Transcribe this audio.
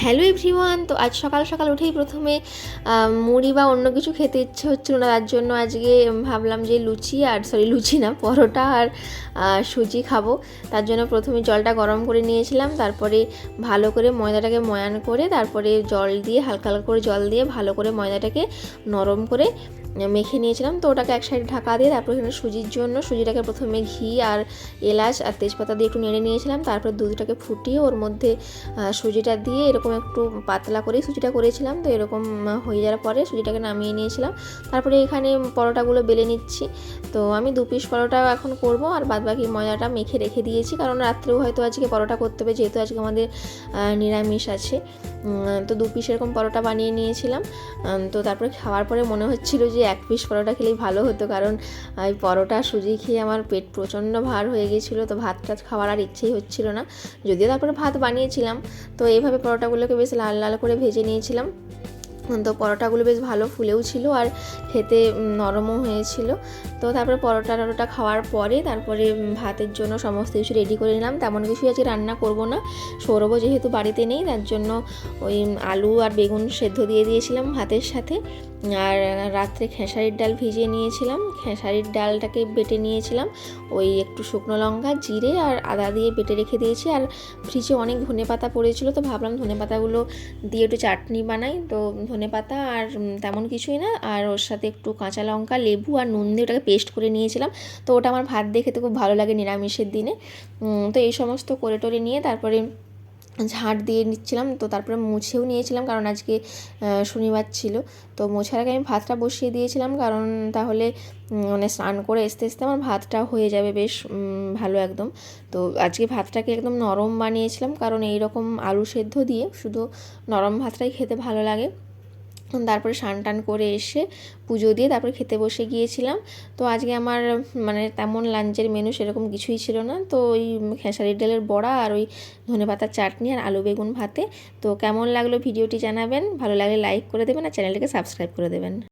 Hello everyone. তো আজ সকাল সকাল উঠেই প্রথমে মুড়ি বা অন্য কিছু খেতে ইচ্ছে হচ্ছিল না, তার জন্য আজকে ভাবলাম যে লুচি না, পরোটা আর সুজি খাবো। তার জন্য প্রথমে জলটা গরম করে নিয়েছিলাম, তারপরে ভালো করে ময়দাটাকে ময়ান করে তারপরে জল দিয়ে হালকা হালকা করে জল দিয়ে ভালো করে ময়দাটাকে নরম করে মেখে নিয়েছিলাম। তো ওটাকে এক সাইড ঢাকা দিয়ে তারপর এখানে সুজিটাকে প্রথমে ঘি আর এলাচ আর তেজপাতা দিয়ে একটু নেড়ে নিয়েছিলাম। তারপর দুধটাকে ফুটিয়ে ওর মধ্যে সুজিটা দিয়ে এরকম একটু পাতলা করে সুজিটা করেছিলাম। তো এরকম হয়ে যাওয়ার পরে সুজিটাকে নামিয়ে নিয়েছিলাম। তারপরে এখানে পরোটাগুলো বেলে নিচ্ছি। তো আমি 2 পিস পরোটা এখন করব, আর বাদবাকি ময়দাটা মেখে রেখে দিয়েছি, কারণ রাত্রেও হয়তো আজকে পরোটা করতে হবে, যেহেতু আজকে আমাদের নিরামিষ আছে। তো 2 পিস এরকম পরোটা বানিয়ে নিয়েছিলাম। তো তারপরে খাওয়ার পরে মনে হচ্ছিল যে 1 পিস পরোটা খেলেই ভালো হতো, কারণ এই পরোটা সুজি খেয়ে আমার পেট প্রচণ্ড ভার হয়ে গিয়েছিলো। তো ভাত টাত খাওয়ার আর ইচ্ছেই হচ্ছিল না, যদিও তারপরে ভাত বানিয়েছিলাম। তো এইভাবে পরোটাগুলোকে বেশ লাল লাল করে ভেজে নিয়েছিলাম। তো পরোটাগুলো বেশ ভালো ফুলেও ছিল আর খেতে নরমও হয়েছিল। তো তারপরে পরোটা খাওয়ার পরে তারপরে ভাতের জন্য সমস্ত কিছু রেডি করে নিলাম। তেমন কিছুই আজকে রান্না করব না, সৌরভও যেহেতু বাড়িতে নেই, তার জন্য ওই আলু আর বেগুন সেদ্ধ দিয়ে দিয়েছিলাম ভাতের সাথে। আর রাত্রে খেসারির ডাল ভিজিয়ে নিয়েছিলাম, খেসারির ডালটাকে বেটে নিয়েছিলাম, ওই একটু শুকনো লঙ্কা জিরে আর আদা দিয়ে বেটে রেখে দিয়েছি। আর ফ্রিজে অনেক ধনেপাতা পড়েছিল, তো ভাবলাম ধনেপাতাগুলো দিয়ে একটু চাটনি বানাই। তো ধনেপাতা আর তেমন কিছুই না, আর ওর সাথে একটু কাঁচা লঙ্কা, লেবু আর নুন দিয়ে ওটাকে পেস্ট করে নিয়েছিলাম। তো ওটা আমার ভাত দিয়ে খেতে খুব ভালো লাগে নিরামিষের দিনে। তো এই সমস্ত করে টোরে নিয়ে তারপরে ঝাঁট দিয়ে নিচ্ছিলাম। তো তারপরে মুছেও নিয়েছিলাম, কারণ আজকে শনিবার ছিল। তো মোছার আগে আমি ভাতটা বসিয়ে দিয়েছিলাম, কারণ তাহলে মানে স্নান করে আসতে আসতে আমার ভাতটা হয়ে যাবে বেশ ভালো একদম। তো আজকে ভাতটাকে একদম নরম বানিয়েছিলাম, কারণ এই রকম আলু সেদ্ধ দিয়ে শুধু নরম ভাতটাই খেতে ভালো লাগে। তারপরে স্নান টান করে এসে পুজো দিয়ে তারপরে খেতে বসে গিয়েছিলাম। তো আজকে আমার মানে তেমন লাঞ্চের মেনু সেরকম কিছুই ছিল না। তো ওই খেসারির ডালের বড়া আর ওই ধনেপাতার চাটনি আর আলু বেগুন ভাতে। তো কেমন লাগলো ভিডিওটি জানাবেন, ভালো লাগলে লাইক করে দেবেন আর চ্যানেলটিকে সাবস্ক্রাইব করে দেবেন।